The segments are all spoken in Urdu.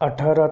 18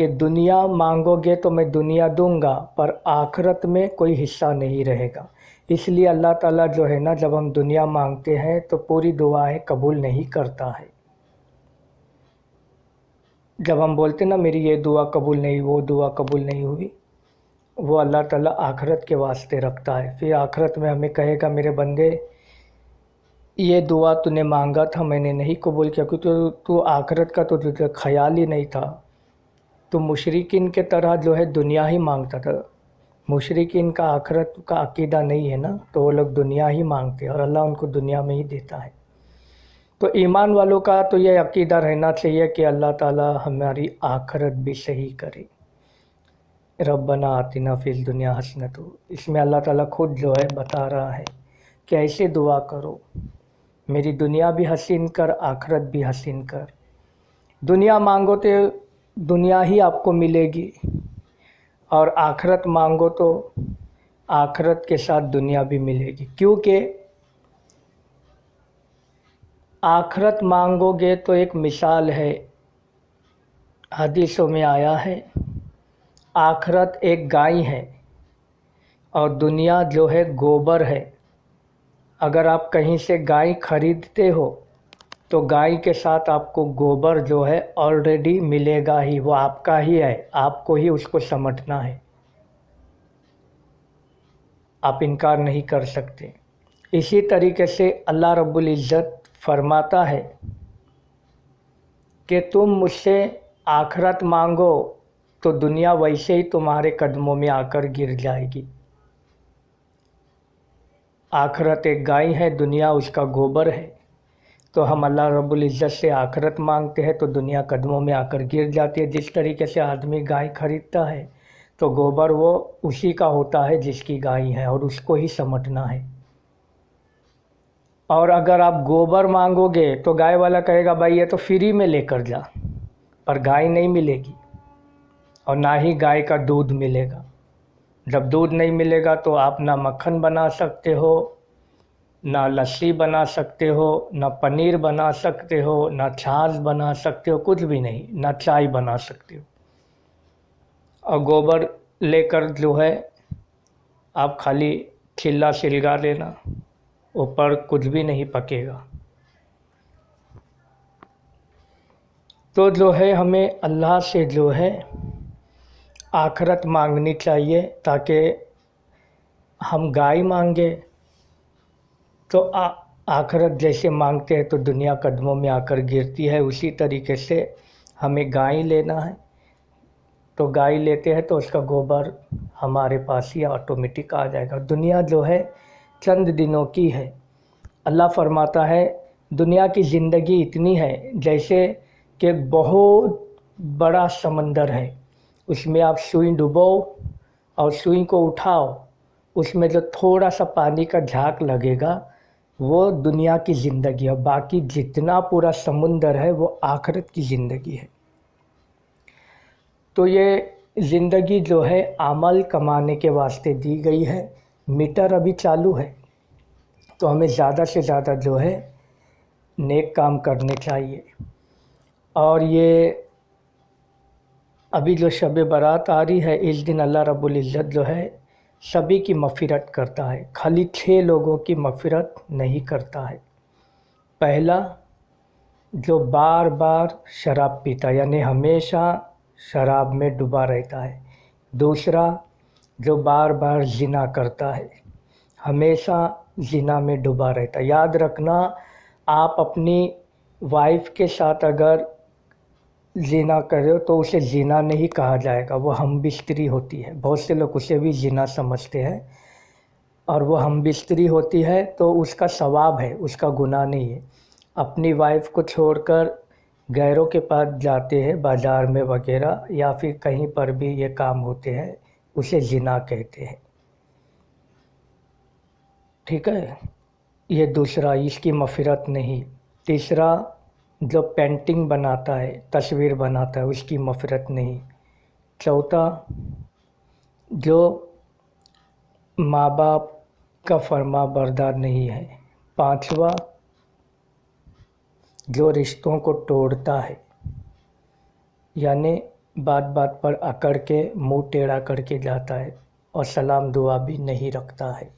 کہ دنیا مانگو گے تو میں دنیا دوں گا، پر آخرت میں کوئی حصہ نہیں رہے گا۔ اس لیے اللہ تعالیٰ جو ہے نا، جب ہم دنیا مانگتے ہیں تو پوری دعائیں قبول نہیں کرتا ہے۔ جب ہم بولتے نا میری یہ دعا قبول نہیں، وہ دعا قبول نہیں ہوئی، وہ اللہ تعالیٰ آخرت کے واسطے رکھتا ہے۔ پھر آخرت میں ہمیں کہے گا میرے بندے یہ دعا تو نے مانگا تھا، میں نے نہیں قبول کیا، کیونکہ تو آخرت کا تو تجھے خیال ہی نہیں تھا، تو مشرکین کے طرح جو ہے دنیا ہی مانگتا تھا۔ مشرکین کا آخرت کا عقیدہ نہیں ہے نا، تو وہ لوگ دنیا ہی مانگتے ہیں اور اللہ ان کو دنیا میں ہی دیتا ہے۔ تو ایمان والوں کا تو یہ عقیدہ رہنا چاہیے کہ اللہ تعالیٰ ہماری آخرت بھی صحیح کرے۔ ربنا آتنا فی الدنیا حسنۃ، اس میں اللہ تعالیٰ خود جو ہے بتا رہا ہے کہ ایسے دعا کرو، میری دنیا بھی حسین کر، آخرت بھی حسین کر۔ دنیا مانگو تو دنیا ہی آپ کو ملے گی، اور آخرت مانگو تو آخرت کے ساتھ دنیا بھی ملے گی، کیونکہ آخرت مانگو گے تو ایک مثال ہے، حدیثوں میں آیا ہے، آخرت ایک گائے ہے اور دنیا جو ہے گوبر ہے۔ اگر آپ کہیں سے گائے خریدتے ہو تو گائے کے ساتھ آپ کو گوبر جو ہے آلریڈی ملے گا ہی، وہ آپ کا ہی ہے، آپ کو ہی اس کو سمٹنا ہے، آپ انکار نہیں کر سکتے۔ اسی طریقے سے اللہ رب العزت فرماتا ہے کہ تم مجھ سے آخرت مانگو تو دنیا ویسے ہی تمہارے قدموں میں آ کر گر جائے گی۔ آخرت ایک گائے ہے، دنیا اس کا گوبر ہے، تو ہم اللہ رب العزت سے آخرت مانگتے ہیں تو دنیا قدموں میں آ کر گر جاتی ہے۔ جس طریقے سے آدمی گائے خریدتا ہے تو گوبر وہ اسی کا ہوتا ہے جس کی گائے ہے، اور اس کو ہی سمٹنا ہے۔ اور اگر آپ گوبر مانگو گے تو گائے والا کہے گا بھائی یہ تو فری میں لے کر جا، پر گائے نہیں ملے گی، اور نہ ہی گائے کا دودھ ملے گا۔ جب دودھ نہیں ملے گا تو آپ نہ مکھن بنا سکتے ہو، نہ لسی بنا سکتے ہو، نہ پنیر بنا سکتے ہو، نہ چھاچھ بنا سکتے ہو، کچھ بھی نہیں، نہ چائے بنا سکتے ہو۔ اور گوبر لے کر جو ہے آپ خالی چلہ سلگا لینا، اوپر کچھ بھی نہیں پکے گا۔ تو جو ہے ہمیں اللہ سے جو ہے آخرت مانگنی چاہیے، تاکہ ہم گائے مانگے تو آخرت جیسے مانگتے ہیں تو دنیا قدموں میں آ کر گرتی ہے، اسی طریقے سے ہمیں گائے لینا ہے، تو گائے لیتے ہیں تو اس کا گوبر ہمارے پاس ہی آٹومیٹک آ جائے گا۔ دنیا جو ہے چند دنوں کی ہے۔ اللہ فرماتا ہے دنیا کی زندگی اتنی ہے جیسے کہ بہت بڑا سمندر ہے، اس میں آپ سوئی ڈبو اور سوئی کو اٹھاؤ، اس میں جو تھوڑا سا پانی کا جھاگ لگے گا وہ دنیا کی زندگی ہے، باقی جتنا پورا سمندر ہے وہ آخرت کی زندگی ہے۔ تو یہ زندگی جو ہے عمل کمانے کے واسطے دی گئی ہے۔ میٹر ابھی چالو ہے، تو ہمیں زیادہ سے زیادہ جو ہے نیک کام کرنے چاہیے۔ اور یہ ابھی جو شب برات آ رہی ہے، اس دن اللہ رب العزت جو ہے سبھی کی مغفرت کرتا ہے، خالی 6 لوگوں کی مغفرت نہیں کرتا ہے۔ پہلا، جو بار بار شراب پیتا، یعنی ہمیشہ شراب میں ڈوبا رہتا ہے۔ دوسرا، جو بار بار زنا کرتا ہے، ہمیشہ زنا میں ڈوبا رہتا ہے۔ یاد رکھنا، آپ اپنی وائف کے ساتھ اگر زنا کرے ہو تو اسے زنا نہیں کہا جائے گا، وہ ہم بستری ہوتی ہے۔ بہت سے لوگ اسے بھی زنا سمجھتے ہیں، اور وہ ہم بستری ہوتی ہے تو اس کا ثواب ہے، اس کا گناہ نہیں ہے۔ اپنی وائف کو چھوڑ کر غیروں کے پاس جاتے ہیں بازار میں وغیرہ، یا پھر کہیں پر بھی یہ کام ہوتے ہیں، اسے زنا کہتے ہیں، ٹھیک ہے۔ یہ دوسرا، اس کی مغفرت نہیں۔ تیسرا، جو پینٹنگ بناتا ہے، تصویر بناتا ہے، اس کی مغفرت نہیں۔ چوتھا، جو ماں باپ کا فرما بردار نہیں ہے۔ پانچواں، جو رشتوں کو توڑتا ہے، یعنی بات بات پر اکڑ کے منہ ٹیڑھا کر کے جاتا ہے اور سلام دعا بھی نہیں رکھتا ہے۔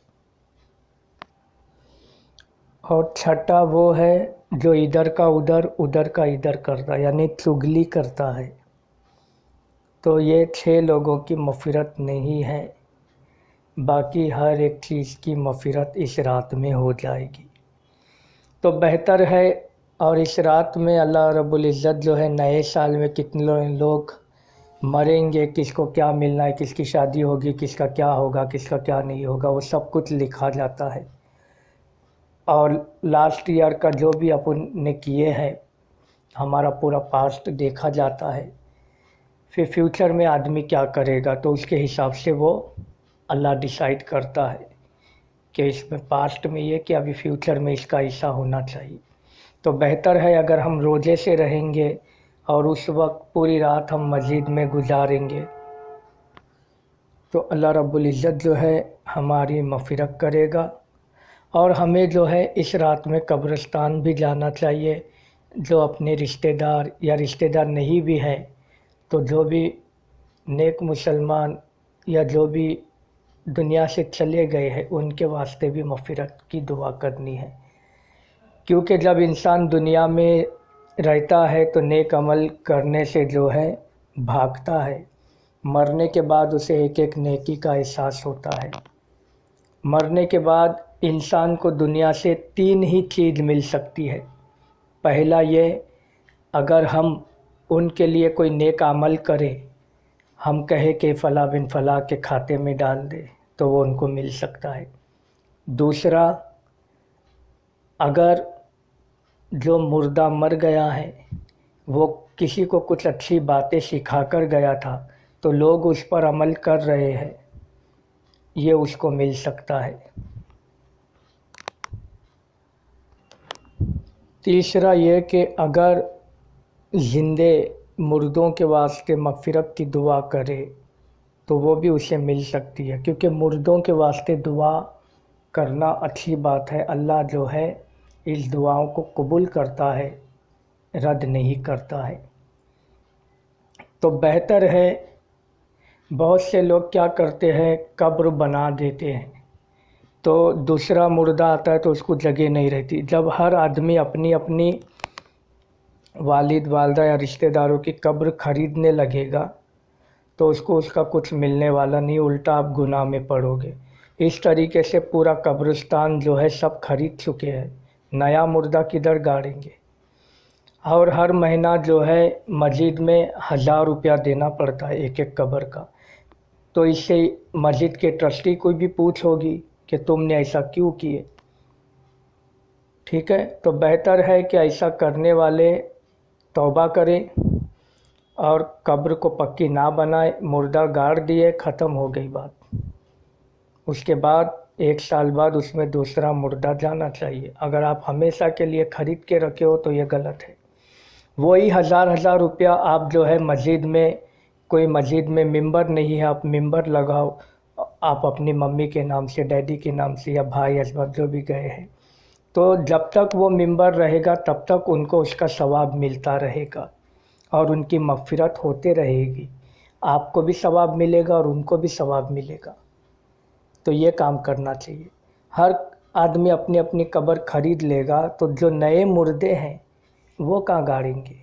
اور چھٹا وہ ہے جو ادھر کا ادھر ادھر کا ادھر کرتا ہے، یعنی چگلی کرتا ہے۔ تو یہ 6 لوگوں کی مغفرت نہیں ہے، باقی ہر ایک چیز کی مغفرت اس رات میں ہو جائے گی۔ تو بہتر ہے، اور اس رات میں اللہ رب العزت جو ہے نئے سال میں کتنے لوگ مریں گے، کس کو کیا ملنا ہے، کس کی شادی ہوگی، کس کا کیا ہوگا، کس کا کیا نہیں ہوگا، وہ سب کچھ لکھا جاتا ہے۔ اور لاسٹ ایئر کا جو بھی اپن نے کیے ہیں، ہمارا پورا پاسٹ دیکھا جاتا ہے۔ پھر فیوچر میں آدمی کیا کرے گا تو اس کے حساب سے وہ اللہ ڈیسائیڈ کرتا ہے کہ اس میں پاسٹ میں یہ کہ ابھی فیوچر میں اس کا ایسا ہونا چاہیے۔ تو بہتر ہے اگر ہم روزے سے رہیں گے اور اس وقت پوری رات ہم مسجد میں گزاریں گے تو اللہ رب العزت جو ہے ہماری مغفرت کرے گا۔ اور ہمیں جو ہے اس رات میں قبرستان بھی جانا چاہیے، جو اپنے رشتہ دار یا رشتہ دار نہیں بھی ہے تو جو بھی نیک مسلمان یا جو بھی دنیا سے چلے گئے ہیں ان کے واسطے بھی مغفرت کی دعا کرنی ہے، کیونکہ جب انسان دنیا میں رہتا ہے تو نیک عمل کرنے سے جو ہے بھاگتا ہے، مرنے کے بعد اسے ایک ایک نیکی کا احساس ہوتا ہے۔ مرنے کے بعد انسان کو دنیا سے 3 ہی چیز مل سکتی ہے۔ پہلا یہ، اگر ہم ان کے لیے کوئی نیک عمل کریں، ہم کہیں کہ فلاں بن فلاں کے کھاتے میں ڈال دے تو وہ ان کو مل سکتا ہے۔ دوسرا، اگر جو مردہ مر گیا ہے وہ کسی کو کچھ اچھی باتیں سکھا کر گیا تھا تو لوگ اس پر عمل کر رہے ہیں، یہ اس کو مل سکتا ہے۔ تیسرا یہ کہ اگر زندے مردوں کے واسطے مغفرت کی دعا کرے تو وہ بھی اسے مل سکتی ہے، کیونکہ مردوں کے واسطے دعا کرنا اچھی بات ہے۔ اللہ جو ہے اس دعاؤں کو قبول کرتا ہے، رد نہیں کرتا ہے۔ تو بہتر ہے، بہت سے لوگ کیا کرتے ہیں، قبر بنا دیتے ہیں تو دوسرا مردہ آتا ہے تو اس کو جگہ نہیں رہتی۔ جب ہر آدمی اپنی اپنی والد والدہ یا رشتہ داروں کی قبر خریدنے لگے گا تو اس کو اس کا کچھ ملنے والا نہیں، الٹا آپ گناہ میں پڑو گے۔ اس طریقے سے پورا قبرستان جو ہے سب خرید چکے ہیں، نیا مردہ کدھر گاڑیں گے؟ اور ہر مہینہ جو ہے مسجد میں 1000 روپیہ دینا پڑتا ہے ایک ایک قبر کا۔ تو اس سے مسجد کے ٹرسٹی کو بھی پوچھ ہوگی کہ تم نے ایسا کیوں کیے؟ ٹھیک ہے، تو بہتر ہے کہ ایسا کرنے والے توبہ کریں اور قبر کو پکی نہ بنائے، مردہ گاڑ دیے، ختم ہو گئی بات۔ اس کے بعد 1 سال بعد اس میں دوسرا مردہ جانا چاہیے۔ اگر آپ ہمیشہ کے لیے خرید کے رکھے ہو تو یہ غلط ہے۔ وہی 1000 روپیہ آپ جو ہے مسجد میں، کوئی مسجد میں ممبر نہیں ہے، آپ ممبر لگاؤ، آپ اپنی ممی کے نام سے، ڈیڈی کے نام سے یا بھائی اسباب جو بھی گئے ہیں، تو جب تک وہ ممبر رہے گا تب تک ان کو اس کا ثواب ملتا رہے گا اور ان کی مغفرت ہوتے رہے گی۔ آپ کو بھی ثواب ملے گا اور ان کو بھی ثواب ملے گا۔ تو یہ کام کرنا چاہیے۔ ہر آدمی اپنی اپنی قبر خرید لے گا تو جو نئے مردے ہیں وہ کہاں گاڑیں گے؟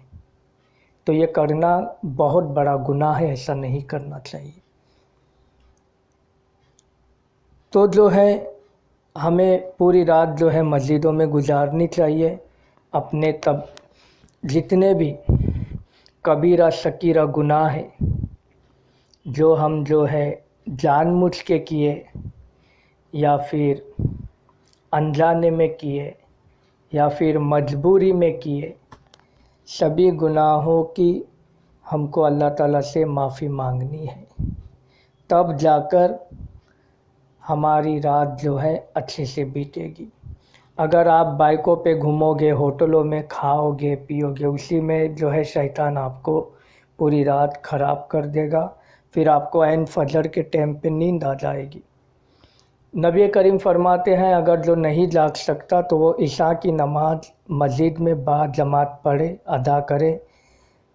تو یہ کرنا بہت بڑا گناہ ہے، ایسا نہیں کرنا چاہیے۔ تو جو ہے ہمیں پوری رات جو ہے مسجدوں میں گزارنی چاہیے۔ اپنے جتنے بھی کبیرہ صغیرہ گناہ ہیں جو ہم جو ہے جان بوجھ کے کیے یا پھر انجانے میں کیے یا پھر مجبوری میں کیے، سبھی گناہوں کی ہم کو اللہ تعالیٰ سے معافی مانگنی ہے، تب جا کر ہماری رات جو ہے اچھے سے بیتے گی۔ اگر آپ بائکوں پہ گھومو گے، ہوٹلوں میں کھاؤ گے پیو گے، اسی میں جو ہے شیطان آپ کو پوری رات خراب کر دے گا، پھر آپ کو عین فجر کے ٹائم پہ نیند آ جائے گی۔ نبی کریم فرماتے ہیں اگر جو نہیں جاگ سکتا تو وہ عشاء کی نماز مسجد میں با جماعت پڑھے، ادا کرے،